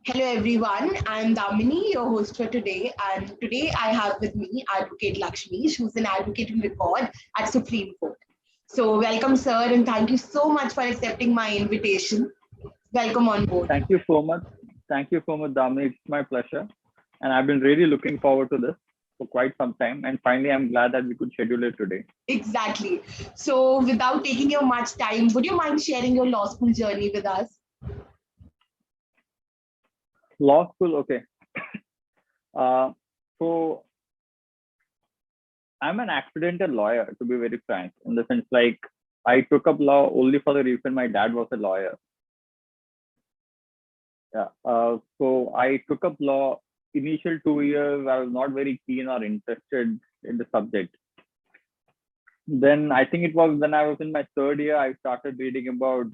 Hello everyone, I'm Damini, your host for today, and today I have with me Advocate Lakshmi, who's an advocate in record at Supreme Court. So welcome sir and thank you so much for accepting my invitation. Welcome on board. Thank you so much. Thank you so much, Damini. It's my pleasure. And I've been really looking forward to this for quite some time. And finally, I'm glad that we could schedule it today. Exactly. So without taking your much time, would you mind sharing your law school journey with us? Law school, okay. Uh, so I'm an accidental lawyer, to be very frank, in the sense like I took up law only for the reason my dad was a lawyer. Yeah. So I took up law initial 2 years. I was not very keen or interested in the subject. Then I think it was when I was in my third year, I started reading about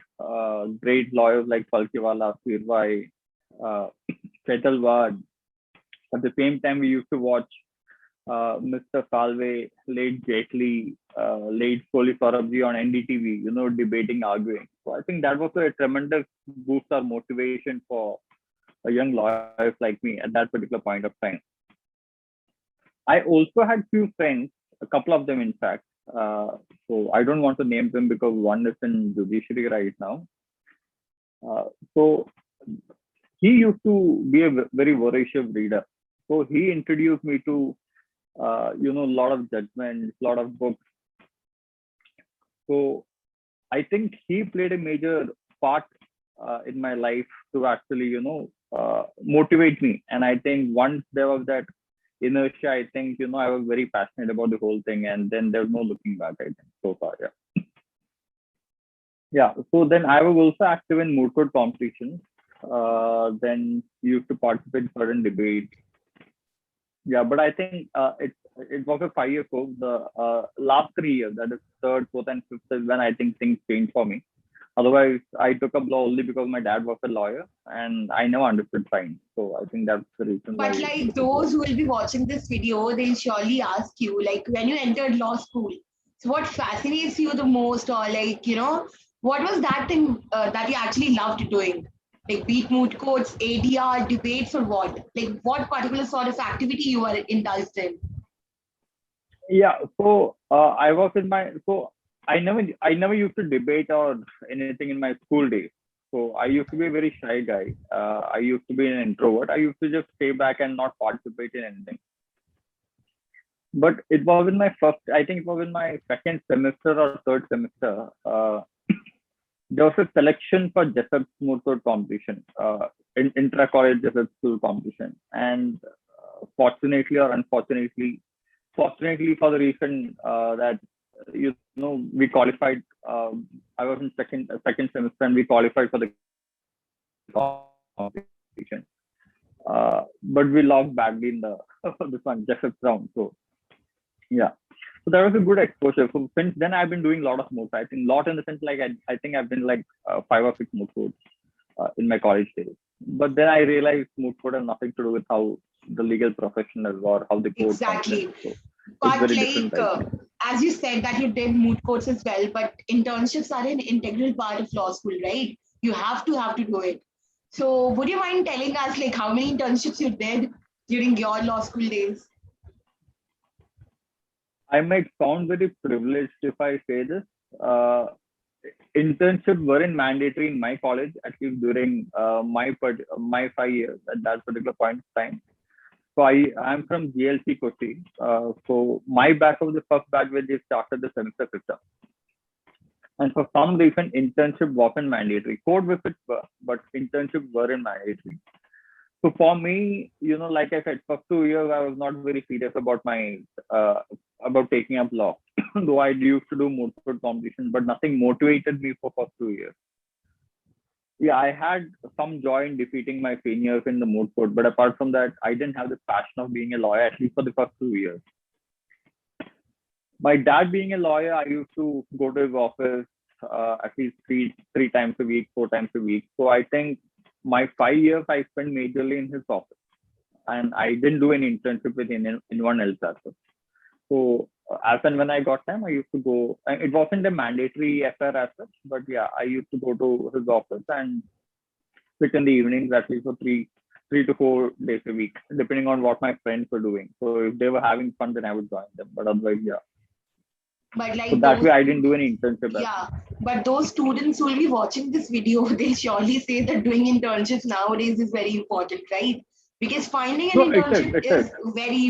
great lawyers like Falkiwala, Sirvai, uh, Ketalwad. At the same time, we used to watch Mr. Salve, late Jetli, late Koli Sorabji on NDTV, debating, arguing. So I think that was a tremendous boost or motivation for a young lawyer like me at that particular point of time. I also had few friends, a couple of them in fact. So I don't want to name them because one is in judiciary right now. So he used to be a very voracious reader. So he introduced me to a lot of judgments, a lot of books. So I think he played a major part in my life to actually, motivate me. And I think once there was that inertia, I think, I was very passionate about the whole thing. And then there's no looking back, I think, so far. Yeah. Yeah. So then I was also active in moot court competitions. Then used to participate in certain debates. Yeah, but I think it was a 5 year course. The last 3 years, that is third, fourth, and fifth, is when I think things changed for me. Otherwise, I took up law only because my dad was a lawyer, and I never understood fine. So I think that's the reason why But I like took up law. those who will be watching this video, they'll surely ask you, like when you entered law school, so what fascinates you the most, or like, what was that thing that you actually loved doing? Like beat moot courts, ADR, debates, or what? Like what particular sort of activity you were indulged in? Yeah. So I was in my so I never used to debate or anything in my school days. So I used to be a very shy guy. I used to be an introvert. I used to just stay back and not participate in anything. But it was in my first, I think it was in my second semester or third semester. There was a selection for Jessup Moot Court competition, intra-college Jessup school competition. And fortunately or unfortunately, fortunately for the reason that, we qualified, I was in second semester and we qualified for the competition. But we lost badly in the this one, Jessup round. So yeah. So that was a good exposure. So since then, I've been doing a lot of moot. I think lot in the sense like I think I've been like 5 or 6 moot courts in my college days. But then I realized moot court has nothing to do with how the legal profession is or how the court functions. Exactly. So it's But very different, I think. as you said that you did moot courts as well, but internships are an integral part of law school, right? You have to do it. So would you mind telling us like how many internships you did during your law school days? I might sound very privileged if I say this. Uh, Internships weren't mandatory in my college, at least during my 5 years at that particular point of time. So I'm from GLC Kochi. So my batch was the first batch where they started the semester system. And for some reason, internship wasn't mandatory. Code visits were, but internship weren't mandatory. So for me, like I said, first 2 years I was not very serious about my about taking up law. Though I used to do moot court competition, but nothing motivated me for first 2 years. Yeah, I had some joy in defeating my seniors in the moot court, but apart from that, I didn't have the passion of being a lawyer, at least for the first 2 years. My dad being a lawyer, I used to go to his office at least three times a week, 4 times a week. So I think my 5 years I spent majorly in his office, and I didn't do any internship with anyone else as well. So as and when I got time, I used to go. And it wasn't a mandatory affair as such, but yeah, I used to go to his office and sit in the evenings at least for 3 to 4 days a week, depending on what my friends were doing. So if they were having fun, then I would join them. But otherwise, yeah. But So like that those, way, I didn't do any internship. yeah, but those students who will be watching this video, they'll surely say that doing internships nowadays is very important, right? Because finding an No, it is. internship It is. is very,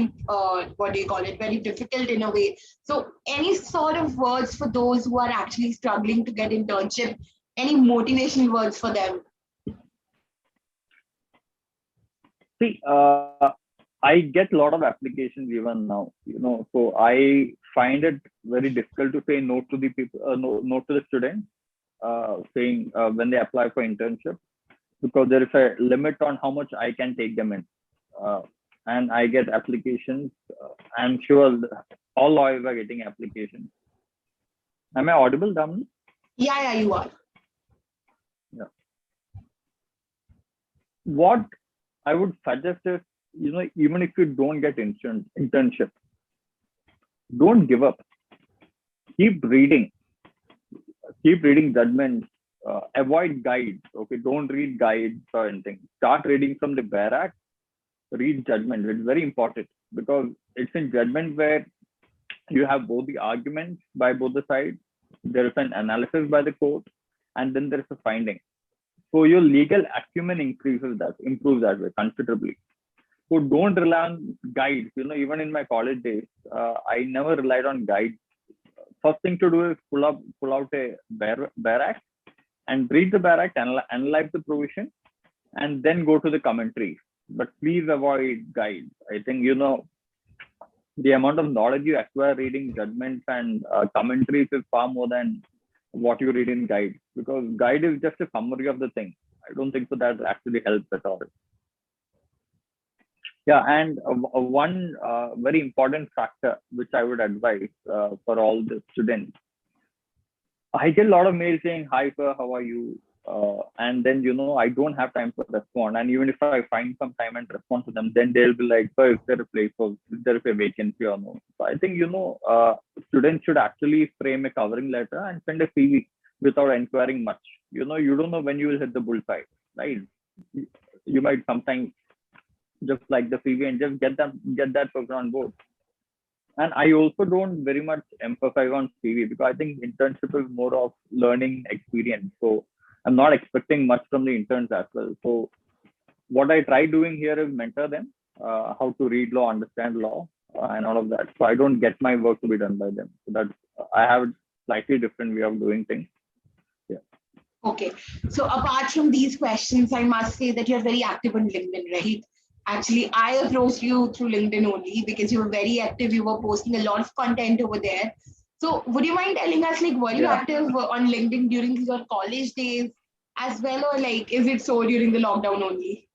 what do you call it, very difficult in a way. So, any sort of words for those who are actually struggling to get internship, any motivational words for them? See, I get a lot of applications even now, so I find it very difficult to say no to the people, no to the students, saying when they apply for internship, because there is a limit on how much I can take them in. Uh, and I get applications. I'm sure all lawyers are getting applications. Am I audible, Damni? Yeah, you are. Yeah. What I would suggest is, even if you don't get internship, don't give up. Keep reading. Keep reading judgments. Avoid guides. Okay, don't read guides or anything. Start reading from the Bare Act. Read judgment. It's very important because it's in judgment where you have both the arguments by both the sides. There is an analysis by the court, and then there is a finding. So your legal acumen improves that way considerably. So don't rely on guides. Even in my college days, I never relied on guides. First thing to do is pull out a Bare Act and read the Bare Act, analyze the provision, and then go to the commentary. But please avoid guides. I think the amount of knowledge you acquire reading judgments and commentaries is far more than what you read in guide, because guide is just a summary of the thing. I don't think so that actually helps at all. Yeah, and one very important factor which I would advise for all the students, I get a lot of mails saying, "Hi sir, how are you?" And then I don't have time to respond. And even if I find some time and respond to them, then they'll be like, "Sir, is there a place or is there a vacancy or no?" So I think students should actually frame a covering letter and send a CV without inquiring much. You don't know when you will hit the bullseye, right? You might sometimes just like the CV and just get that person on board. And I also don't very much emphasize on CV because I think internship is more of learning experience. So I'm not expecting much from the interns as well. So what I try doing here is mentor them how to read law, understand law, and all of that. So I don't get my work to be done by them. So that I have a slightly different way of doing things. Yeah. Okay. So apart from these questions, I must say that you're very active on LinkedIn, right? Actually, I approached you through LinkedIn only because you were very active. You were posting a lot of content over there. So would you mind telling us, like, were you Yeah. active on LinkedIn during your college days as well, or like, is it so during the lockdown only?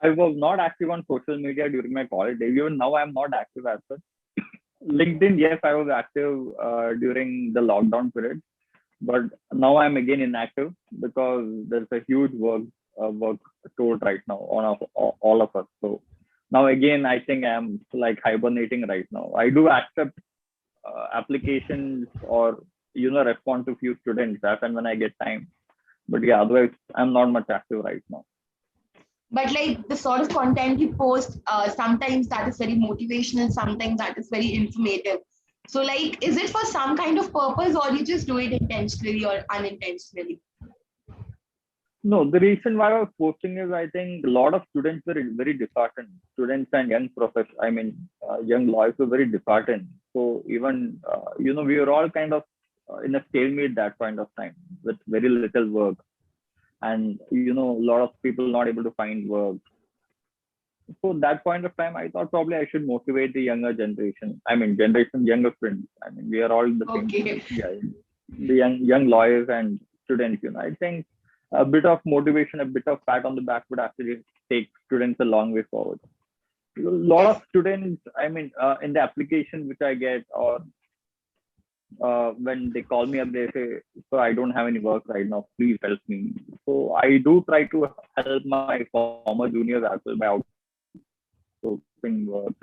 I was not active on social media during my college days. Even now, I'm not active as such. LinkedIn, yes, I was active during the lockdown period, but now I'm again inactive because there's a huge workload right now on all of us. So now again, I think I'm like hibernating right now. I do accept applications or respond to few students as and when I get time. But yeah, otherwise I'm not much active right now. But like the sort of content you post, sometimes that is very motivational, sometimes that is very informative. So like, is it for some kind of purpose or you just do it intentionally or unintentionally? No, the reason why I was posting is I think a lot of students were very disheartened. Students and young lawyers were very disheartened. So even, we were all kind of in a stalemate that point of time with very little work. And, a lot of people not able to find work. So that point of time, I thought probably I should motivate the younger generation. Younger friends. We are all the same. Okay. Yeah, the young lawyers and students. I think a bit of motivation, a bit of pat on the back would actually take students a long way forward. A lot of students, in the application which I get, or when they call me up, they say, "So I don't have any work right now. Please help me." So I do try to help my former juniors as well by outsourcing work,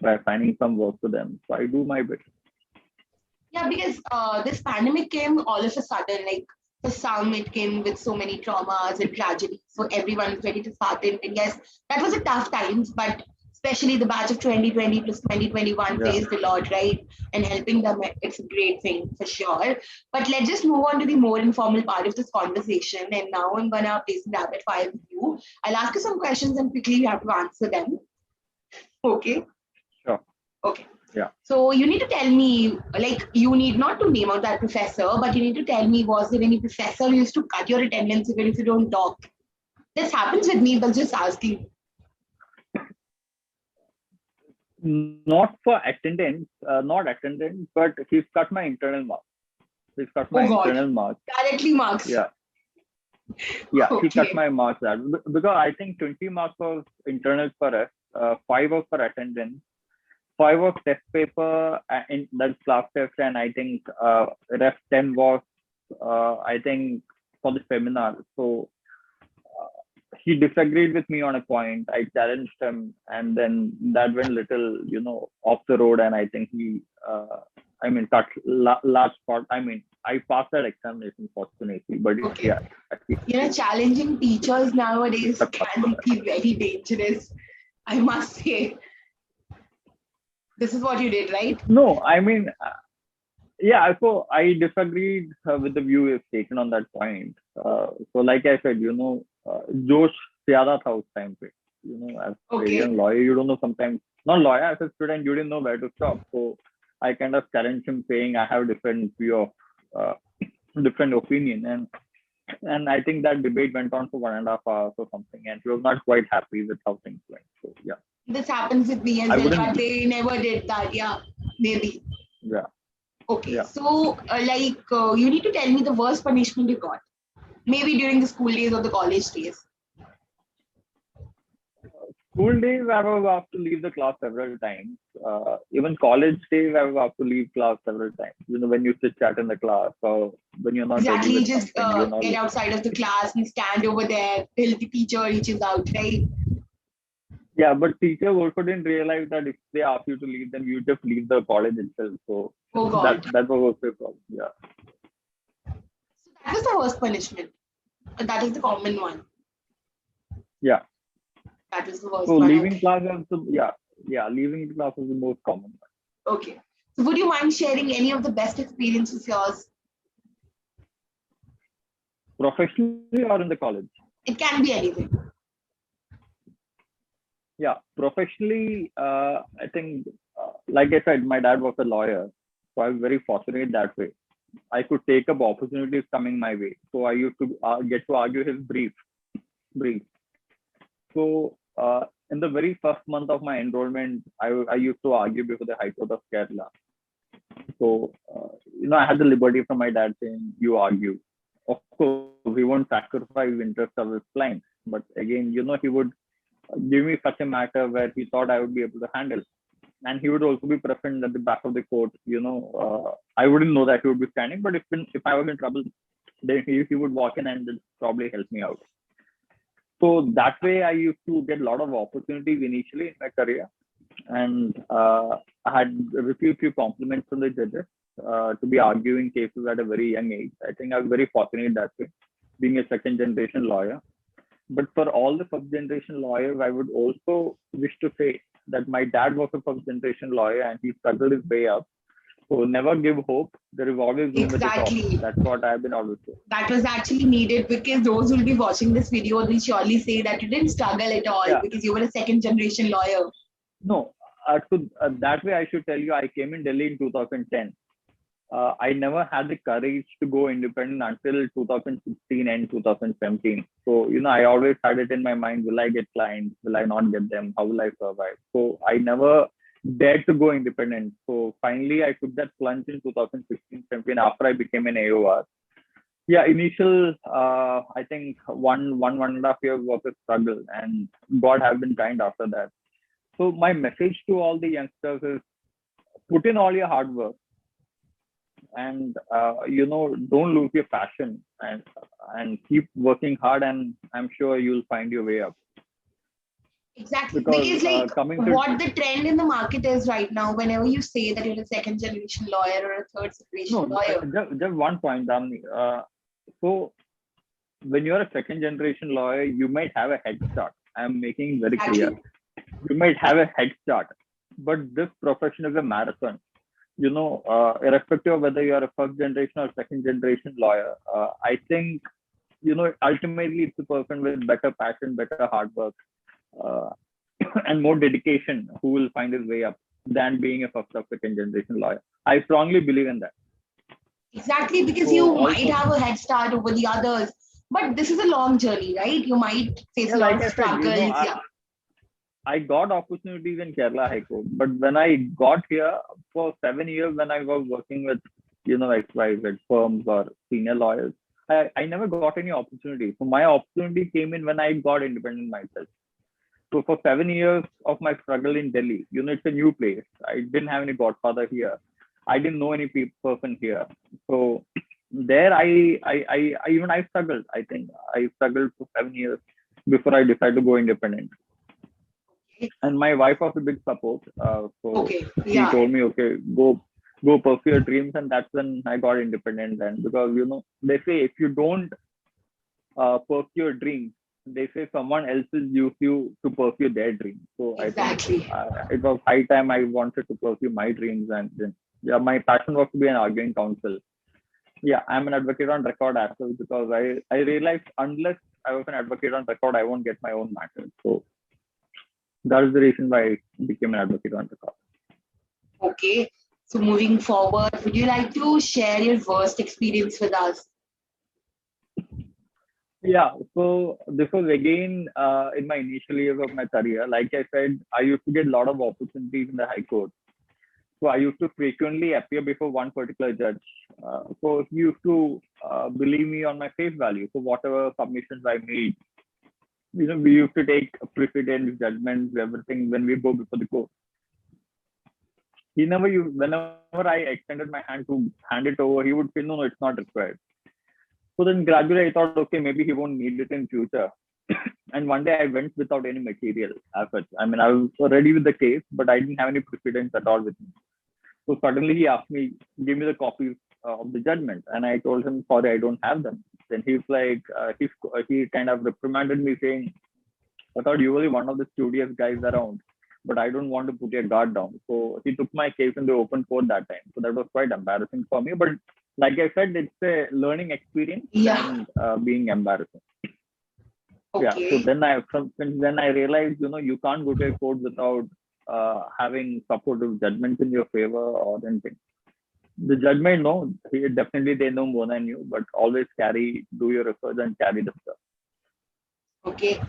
by finding some work to them. So I do my bit. Yeah, because this pandemic came all of a sudden. Like For some, it came with so many traumas and tragedies. So everyone is ready to start it. And yes, that was a tough times, but especially the batch of 2020 plus 2021 Yeah. faced a lot, right? And helping them, it's a great thing for sure. But let's just move on to the more informal part of this conversation. And now I'm gonna play some rapid fire with you. I'll ask you some questions and quickly you have to answer them. Okay. Sure. Okay. Yeah. So you need to tell me, like, you need not to name out that professor, but you need to tell me, was there any professor who used to cut your attendance even if you don't talk? This happens with me, but just asking. Not for attendance, not attendance, but he's cut my internal marks. He's cut my Oh God, internal marks. directly marks. Yeah. Yeah, he cut Okay. my marks that because I think 20 marks was internal for us, 5 was for attendance, 5 was test paper in that class test, and I think rest 10 was I think for the seminar. So he disagreed with me on a point. I challenged him, and then that went little, off the road. And I think he, cut large part. I passed that examination fortunately, but Okay. yeah. Challenging teachers nowadays can be very dangerous. I must say. This is what you did, right? No, yeah. So I disagreed with the view you've taken on that point. So like I said, Josh zyada tha us time pe. As a Okay. young lawyer, you don't know sometimes. Not lawyer, as a student, you didn't know where to stop. So I kind of challenged him, saying I have different view of different opinion, and I think that debate went on for 1.5 hours or something, and he was not quite happy with how things went. So yeah, This happens with me as I well, wouldn't. but they never did that. Yeah, maybe. Yeah, Okay, yeah. so you need to tell me the worst punishment you got. Maybe during the school days or the college days. School days, I was asked to leave the class several times. Even college days, I was asked to leave class several times. When you sit chat in the class, or when you're not ready Exactly, with just something, you're not. get outside of the class and stand over there till the teacher reaches out, right? Yeah, but teachers also didn't realize that if they ask you to leave, then you just leave the college itself. So Oh that God. that was also a problem. Yeah. So that was the worst punishment. That is the common one. Yeah. That was the worst So one. leaving Okay. class is leaving class is the most common one. Okay. So would you mind sharing any of the best experiences yours? Professionally or in the college? It can be anything. Yeah, professionally, I think, like I said, my dad was a lawyer, so I was very fortunate that way. I could take up opportunities coming my way. So I used to get to argue his brief. So in the very first month of my enrollment, I used to argue before the High Court of Kerala. So I had the liberty from my dad saying, "You argue." Of course, he won't sacrifice the interest of his clients, but again, he would give me such a matter where he thought I would be able to handle. And he would also be present at the back of the court. I wouldn't know that he would be standing, but if I was in trouble, then he would walk in and probably help me out. So that way, I used to get a lot of opportunities initially in my career, and I had received few compliments from the judges to be arguing cases at a very young age. I think I was very fortunate that way, being a second generation lawyer. But for all the first generation lawyers, I would also wish to say that my dad was a first generation lawyer and he struggled his way up. So never give hope. There is always room at the top. Exactly. That's what I've been always saying. That was actually needed because those who will be watching this video will surely say that you didn't struggle at all because you were a second generation lawyer. No, that way I should tell you, I came in Delhi in 2010. I never had the courage to go independent until 2016 and 2017. So, I always had it in my mind, will I get clients? Will I not get them? How will I survive? So I never dared to go independent. So finally, I took that plunge in 2016-17 after I became an AOR. Yeah, initial, I think 1.5 years was a struggle, and God have been kind after that. So my message to all the youngsters is put in all your hard work. And don't lose your passion and keep working hard, and I'm sure you'll find your way up. Exactly, because what the trend in the market is right now, whenever you say that you're a second generation lawyer or a third generation lawyer. Just one point, Damni. So when you're a second generation lawyer, you might have a head start. I'm making it very clear. Exactly. You might have a head start, but this profession is a marathon. Irrespective of whether you're a first generation or second generation lawyer, I think, ultimately it's a person with better passion, better hard work, uh, and more dedication who will find his way up than being a first or second generation lawyer. I strongly believe in that. Exactly, because So you might also, have a head start over the others, but this is a long journey, right? You might face yeah, a lot like of I said, struggles. Yeah. I got opportunities in Kerala High Court, but when I got here for 7 years, when I was working with, XYZ firms or senior lawyers, I never got any opportunity. So my opportunity came in when I got independent myself. So for 7 years of my struggle in Delhi, it's a new place. I didn't have any godfather here. I didn't know any person here. So there, I struggled. I think I struggled for 7 years before I decided to go independent. And my wife was a big support. So Okay. she Yeah. told me, okay, go pursue your dreams, and that's when I got independent. And because they say if you don't pursue your dreams, they say someone else will use you to pursue their dreams. So I think Exactly. it was high time I wanted to pursue my dreams, and then yeah, my passion was to be an arguing counsel. Yeah, I'm an advocate on record as well, because I realized unless I was an advocate on record, I won't get my own matters. So that is the reason why I became an advocate on record. Okay. So moving forward, would you like to share your worst experience with us? Yeah, so this was again in my initial years of my career. Like I said, I used to get a lot of opportunities in the High Court. So I used to frequently appear before one particular judge. So he used to believe me on my face value. So whatever submissions I made, we used to take precedent, judgments, everything when we go before the court. He never used, whenever I extended my hand to hand it over, he would say, no, no, it's not required. So then gradually I thought, okay, maybe he won't need it in future. And one day I went without any material as such. I mean, I was ready with the case, but I didn't have any precedents at all with me. So suddenly he asked me, give me the copies of the judgment. And I told him, sorry, I don't have them. Then he's like, he kind of reprimanded me saying, I thought you were one of the studious guys around, but I don't want to put your guard down. So he took my case in the open court that time. So that was quite embarrassing for me. But like I said, it's a learning experience Yeah. than being embarrassing. Yeah. So Okay. then I realized, you can't go to a court without having supportive judgments in your favor or anything. The judge may know, definitely they know more than you, but always do your research and carry the stuff. Okay.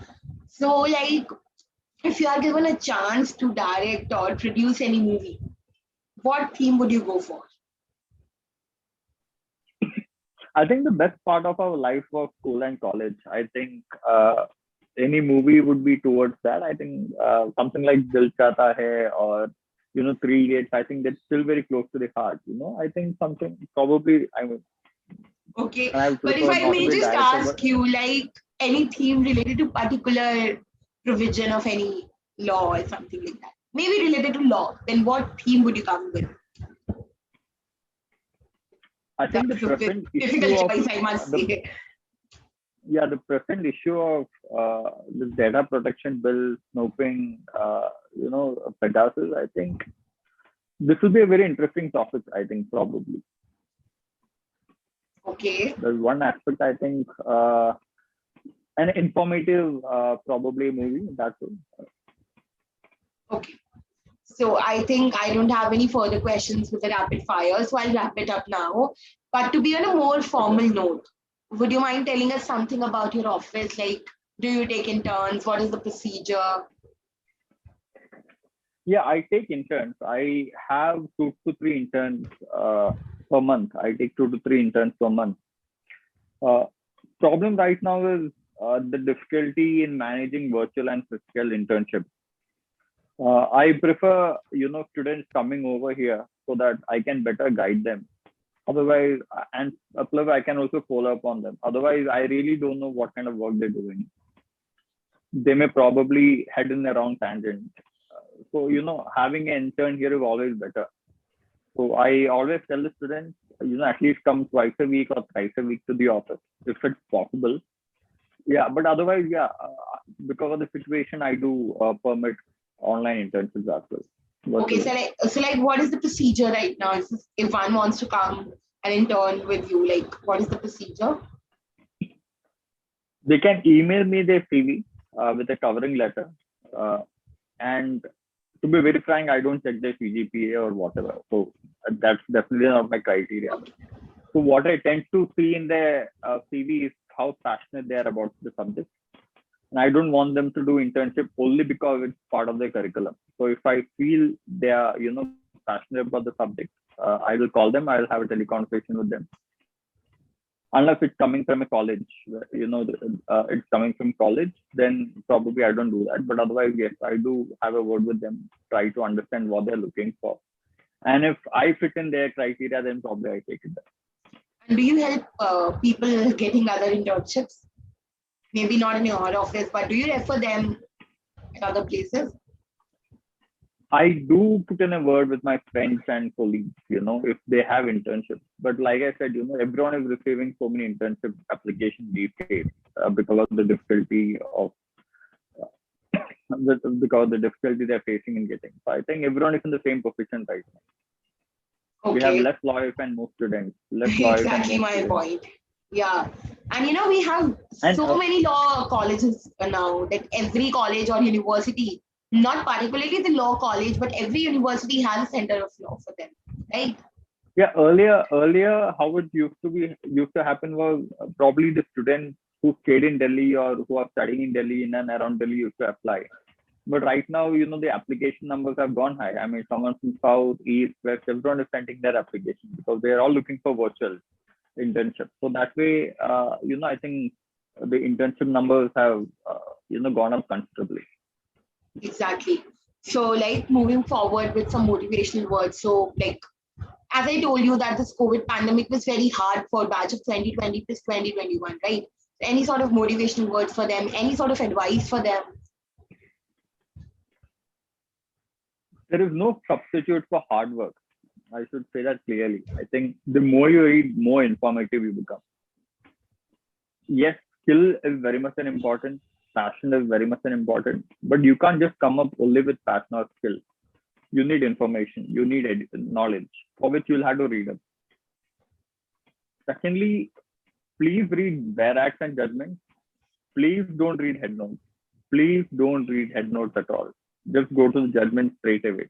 So, like, if you are given a chance to direct or produce any movie, what theme would you go for? I think the best part of our life was school and college. I think any movie would be towards that. I think something like Dil Chahta Hai or Three Idiots. I think that's still very close to the heart. I think something probably I mean, Okay. and I would But if prefer I not to may be a just director, but ask you, like, any theme related to particular provision of any law or something like that, maybe related to law, then what theme would you come with? I think the That's a bit present issue difficult of choice, I must the say. the present issue of the data protection bill, snooping, Pegasus. I think this will be a very interesting topic. I think probably. Okay. There's one aspect I think an informative probably movie that too. Okay. So I think I don't have any further questions with the rapid fire, so I'll wrap it up now. But to be on a more Okay. formal note, would you mind telling us something about your office? Like, do you take interns? What is the procedure? Yeah, I take interns. I have 2 to 3 interns per month. I take 2 to 3 interns per month. Uh, Problem right now is the difficulty in managing virtual and physical internships. I prefer, students coming over here so that I can better guide them. Otherwise, and plus I can also follow up on them. Otherwise, I really don't know what kind of work they're doing. They may probably head in the wrong tangent. So, having an intern here is always better. So I always tell the students, at least come twice a week or thrice a week to the office if it's possible. Yeah, but otherwise, yeah, because of the situation, I do permit online internships as well. Okay, Virtually. so like, what is the procedure right now? If one wants to come and intern with you, like, what is the procedure? They can email me their CV with a covering letter. And to be very frank, I don't check their CGPA or whatever. So that's definitely not my criteria. Okay. So what I tend to see in their CV is how passionate they are about the subject. And I don't want them to do internship only because it's part of their curriculum. So if I feel they are, passionate about the subject, I will call them. I'll have a teleconversation with them. Unless it's coming from a college, it's coming from college, then probably I don't do that. But otherwise, yes, I do have a word with them, try to understand what they're looking for. And if I fit in their criteria, then probably I take it back. And do you help people getting other internships? Maybe not in your office, but do you refer them at other places? I do put in a word with my friends and colleagues, if they have internships. But like I said, everyone is receiving so many internship applications these days because of the difficulty of because of the difficulty they're facing in getting. So I think everyone is in the same position right now. We have Okay, less lawyers and more students. Less lawyers and exactly more my students. point. Yeah, and we have And so many law colleges now that every college or university, not particularly the law college, but every university has a center of law for them, right? yeah, earlier, how it used to happen was probably the students who stayed in Delhi or who are studying in Delhi in and around Delhi used to apply. But right now, the application numbers have gone high. I mean, someone from South, East, West, everyone is sending their application because they are all looking for virtual internship. So that way, I think the internship numbers have, gone up considerably. Exactly. So, like moving forward with some motivational words. So, like as I told you that this COVID pandemic was very hard for batch of 2020 plus 2021, right? Any sort of motivational words for them, any sort of advice for them. There is no substitute for hard work. I should say that clearly. I think the more you read, more informative you become. Yes, skill is very much an important, passion is very much an important, but you can't just come up only with passion or skill. You need information, you need knowledge for which you'll have to read up. Secondly, please read bare acts and judgments. Please don't read head notes. Please don't read head notes at all. Just go to the judgment straight away.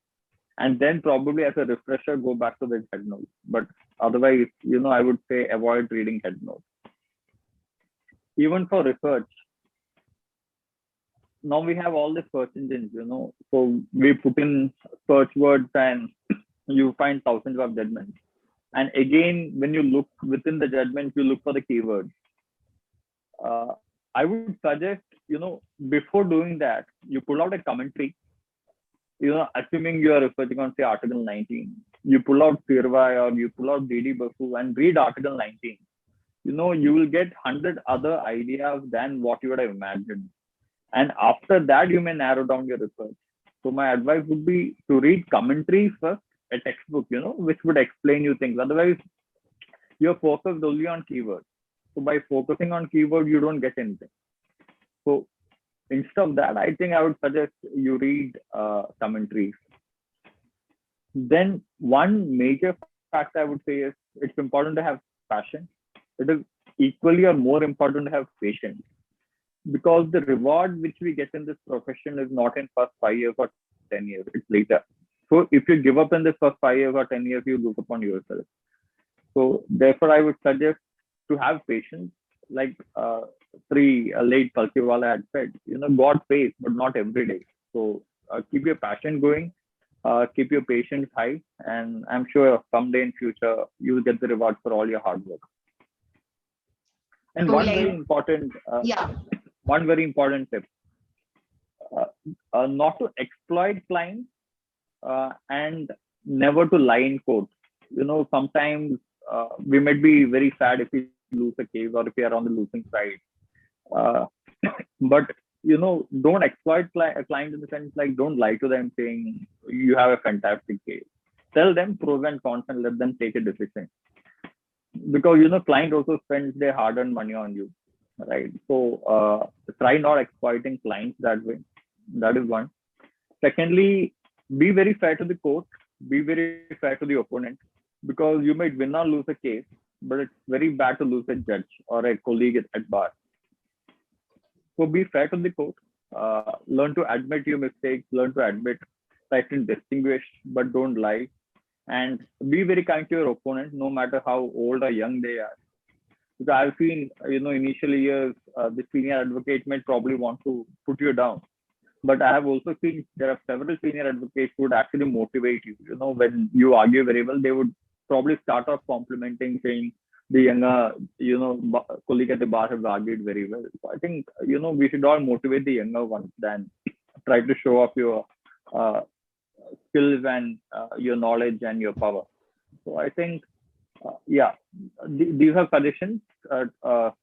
And then probably as a refresher, go back to the head notes. But otherwise, I would say avoid reading head notes. Even for research, now we have all the search engines, so we put in search words and you find thousands of judgments. And again, when you look within the judgment, you look for the keywords. I would suggest, before doing that, you pull out a commentary, assuming you are researching on, say, Article 19, you pull out Firwai or you pull out D.D. Basu and read Article 19. You will get 100 other ideas than what you would have imagined. And after that, you may narrow down your research. So my advice would be to read commentaries first, a textbook, which would explain you things. Otherwise, you're focused only on keywords. So by focusing on keyword, you don't get anything. So instead of that, I think I would suggest you read commentaries. Then one major fact I would say is it's important to have passion. It is equally or more important to have patience, because the reward which we get in this profession is not in first 5 years or 10 years, it's later. So if you give up in the first 5 years or 10 years, you look upon yourself. So therefore, I would suggest to have patience. Like late Kalkiwala had said, God pays, but not every day. So keep your passion going, keep your patience high, and I'm sure someday in future you will get the reward for all your hard work. And So, one like, very important, yeah, one very important tip: not to exploit clients and never to lie in court. Sometimes we might be very sad if we lose a case or if we are on the losing side. Uh, but don't exploit a client in the sense like don't lie to them saying you have a fantastic case. Tell them pros and cons and let them take a decision. Because client also spends their hard-earned money on you, right? So try not exploiting clients that way. That is one. Secondly, be very fair to the court, be very fair to the opponent, because you might win or lose a case, but it's very bad to lose a judge or a colleague at bar. So be fair to the court. Learn to admit your mistakes. Learn to admit, try to distinguish, but don't lie. And be very kind to your opponent, no matter how old or young they are. Because I've seen, initial years, the senior advocate might probably want to put you down. But I have also seen there are several senior advocates who would actually motivate you. When you argue very well, they would probably start off complimenting, saying the younger, colleague at the bar has argued very well. So I think, we should all motivate the younger ones than try to show off your uh, skills and your knowledge and your power. So I think, yeah, these are suggestions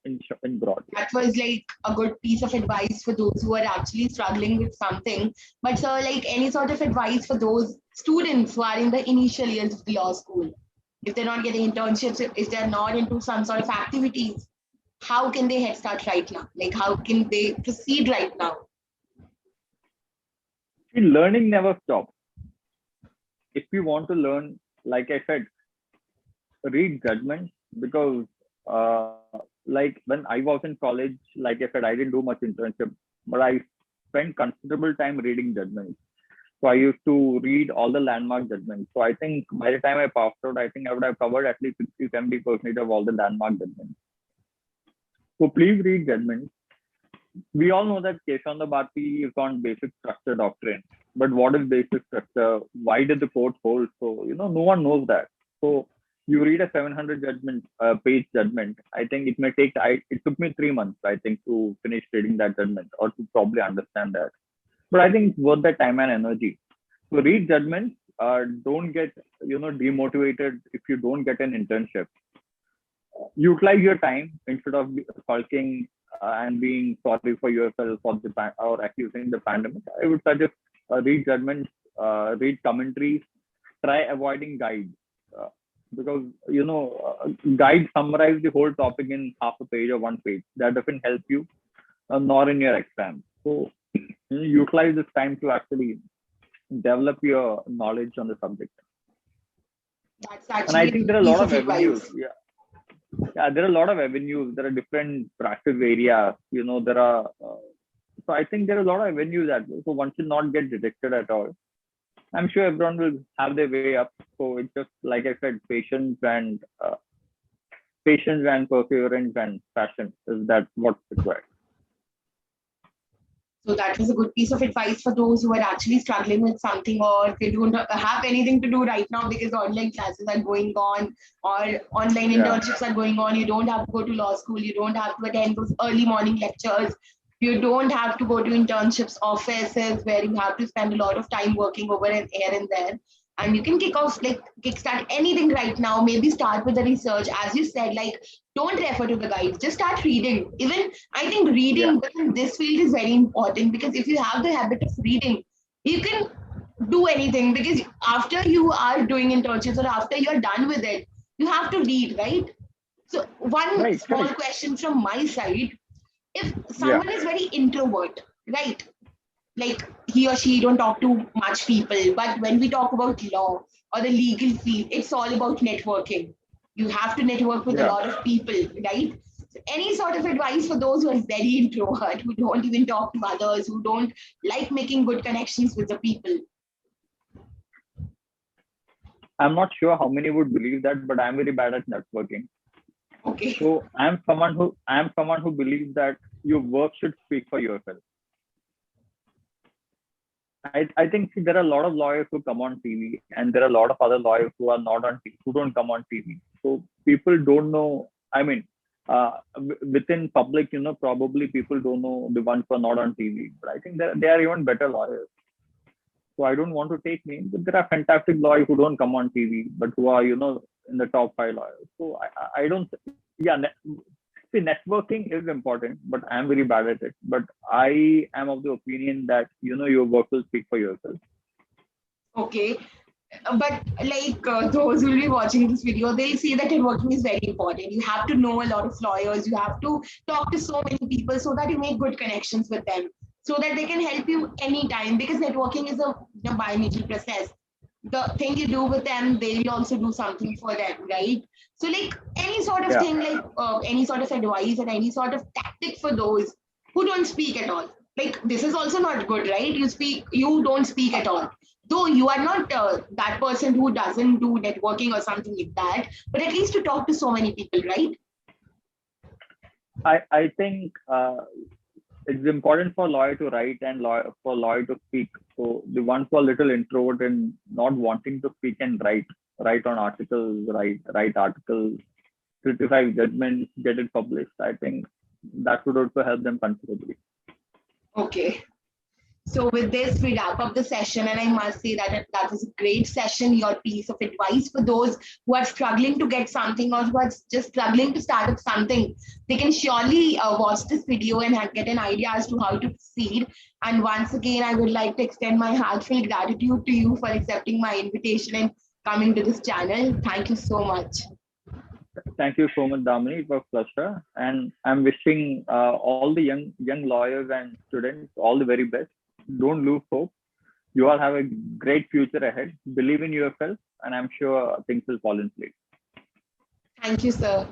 in broad. That was like a good piece of advice for those who are actually struggling with something. But sir, like any sort of advice for those students who are in the initial years of the law school, if they're not getting internships, if they're not into some sort of activities, how can they head start right now? Like how can they proceed right now? See, learning never stops. If you want to learn, like I said, read judgments, because like when I was in college, like I said, I didn't do much internship, but I spent considerable time reading judgments. So I used to read all the landmark judgments. So I think by the time I passed out, I think I would have covered at least 60-70% of all the landmark judgments. So please read judgments. We all know that Keshavanda Bharti is on basic structure doctrine. But what is basic structure? Why did the court hold? So, no one knows that. So you read a 700 page judgment. I think it may take, it took me 3 months, I think, to finish reading that judgment or to probably understand that. But I think it's worth the time and energy. So read judgments. Don't get, demotivated if you don't get an internship. Utilize your time instead of sulking and being sorry for yourself or accusing the pandemic. I would suggest read judgments, read commentaries, try avoiding guides. Because guides summarize the whole topic in half a page or 1 page. That doesn't help you, nor in your exam. So utilize this time to actually develop your knowledge on the subject. That's And I actually think a there are a piece lot of of avenues. advice. Yeah, there are a lot of avenues. There are different practice areas. There are. So I think there are a lot of avenues that way. So one should not get detected at all. I'm sure everyone will have their way up. So it's just like I said, patience and perseverance and passion is that what's required. So that was a good piece of advice for those who are actually struggling with something, or if they don't have anything to do right now because online classes are going on or online Yeah. internships are going on. You don't have to go to law school. You don't have to attend those early morning lectures. You don't have to go to internships offices where you have to spend a lot of time working over and here and there. And you can kickstart anything right now. Maybe start with the research. As you said, like don't refer to the guides. Just start reading. Even I think Yeah. reading within this field is very important, because if you have the habit of reading, you can do anything, because after you are doing internships or after you're done with it, you have to read, right? So one Right. small Correct. question from my side: if Yeah. someone is very introvert, right? Like he or she don't talk to much people, but when we talk about law or the legal field, it's all about networking. You have to network with a Yeah. lot of people, right? So any sort of advice for those who are very introvert, who don't even talk to others, who don't like making good connections with the people? I'm not sure how many would believe that, but I'm very bad at networking. Okay. So I'm someone who believes that your work should speak for yourself. I think there are a lot of lawyers who come on TV, and there are a lot of other lawyers who are not on TV, who don't come on TV. So people don't know. I mean, within public, probably people don't know the ones who are not on TV. But I think they are even better lawyers. So I don't want to take names, but there are fantastic lawyers who don't come on TV, but who are, in the top 5 lawyers. So I don't, yeah, see, networking is important, but I'm very bad at it. But I am of the opinion that, your work will speak for yourself. Okay. But like those who will be watching this video, they'll see that networking is very important. You have to know a lot of lawyers. You have to talk to so many people so that you make good connections with them, so that they can help you anytime. Because networking is a bimutual process. The thing you do with them, they'll also do something for them, right? So like any sort of Yeah. thing, like any sort of advice and any sort of tactic for those who don't speak at all. Like this is also not good, right? You don't speak at all, though you are not that person who doesn't do networking or something like that, but at least to talk to so many people, right? I think it's important for lawyer to write and for lawyer to speak. So the ones who are little introvert and not wanting to speak and write on articles, write articles, criticize judgments, get it published. I think that would also help them considerably. Okay. So with this, we wrap up the session, and I must say that that was a great session. Your piece of advice for those who are struggling to get something or who are just struggling to start up something, they can surely watch this video and get an idea as to how to proceed. And once again, I would like to extend my heartfelt gratitude to you for accepting my invitation and coming to this channel. Thank you so much. Thank you so much, Damini. It was a pleasure, and I'm wishing all the young lawyers and students all the very best. Don't lose hope. You all have a great future ahead. Believe in yourself, and I'm sure things will fall in place. Thank you, sir.